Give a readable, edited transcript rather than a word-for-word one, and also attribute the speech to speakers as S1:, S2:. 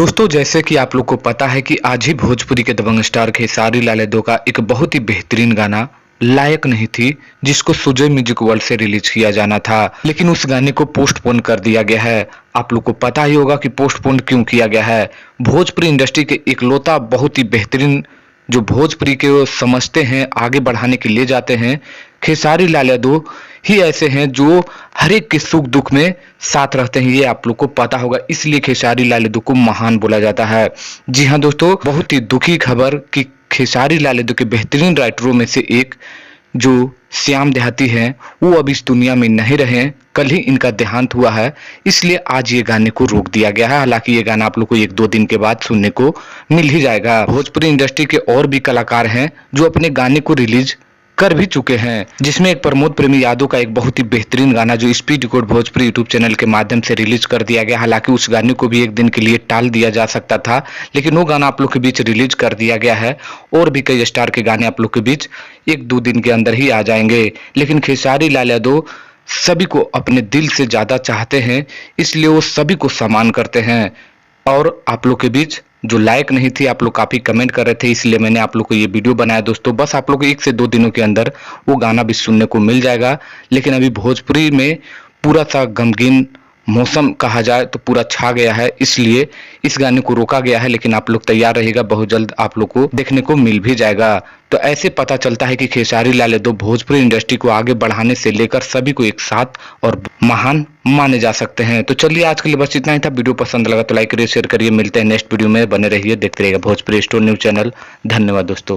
S1: दोस्तों, जैसे कि आप लोग को पता है कि आज ही भोजपुरी के दबंग स्टार खेसारी लाल यादव का एक बहुत ही बेहतरीन गाना लायक नहीं थी, जिसको सुजय म्यूजिक वर्ल्ड से रिलीज किया जाना था, लेकिन उस गाने को पोस्टपोन कर दिया गया है। आप लोग को पता ही होगा कि पोस्टपोन क्यों किया गया है। भोजपुरी इंडस्ट्री के इकलौता बहुत ही बेहतरीन जो भोजपुरी के वो समझते हैं, आगे बढ़ाने के लिए जाते हैं, खेसारी लाल यादव ही ऐसे हैं जो हर एक के सुख दुख में साथ रहते हैं। ये आप लोग को पता होगा, इसलिए खेसारी लाल यादव को महान बोला जाता है। जी हाँ दोस्तों, बहुत ही दुखी खबर कि खेसारी लाल यादव के बेहतरीन राइटरों में से एक जो श्याम देहाती हैं, वो अब इस दुनिया में नहीं रहे। कल ही इनका देहांत हुआ है, इसलिए आज ये गाने को रोक दिया गया है। हालांकि ये गाना आप लोग को 1-2 दिन के बाद सुनने को मिल ही जाएगा। भोजपुरी इंडस्ट्री के और भी कलाकार हैं जो अपने गाने को रिलीज कर भी चुके हैं, जिसमें एक प्रमोद प्रेमी यादव का एक बहुत ही बेहतरीन गाना जो speed record Bhojpuri YouTube channel के माध्यम से रिलीज कर दिया गया। हालांकि उस गाने को भी एक दिन के लिए टाल दिया जा सकता था, लेकिन वो गाना आप लोग के बीच रिलीज कर दिया गया है। और भी कई स्टार के गाने आप लोग के बीच 1-2 दिन के अंदर ही आ जाएंगे। लेकिन खेसारी लाल यादव सभी को अपने दिल से ज्यादा चाहते हैं, इसलिए वो सभी को सम्मान करते हैं। और आप लोग के बीच जो लायक नहीं थी, आप लोग काफी कमेंट कर रहे थे, इसलिए मैंने आप लोग को ये वीडियो बनाया दोस्तों। बस आप लोग को 1 से 2 दिनों के अंदर वो गाना भी सुनने को मिल जाएगा। लेकिन अभी भोजपुरी में पूरा सा गमगीन मौसम कहा जाए तो पूरा छा गया है, इसलिए इस गाने को रोका गया है। लेकिन आप लोग तैयार रहिएगा, बहुत जल्द आप लोग को देखने को मिल भी जाएगा। तो ऐसे पता चलता है कि खेसारी लाल यादव भोजपुरी इंडस्ट्री को आगे बढ़ाने से लेकर सभी को एक साथ और महान माने जा सकते हैं। तो चलिए, आज के लिए बस इतना ही था। वीडियो पसंद लगा तो लाइक करिए, शेयर करिए। मिलते हैं नेक्स्ट वीडियो में, बने रहिए, देखते रहिएगा भोजपुरी स्टोर न्यूज चैनल। धन्यवाद दोस्तों।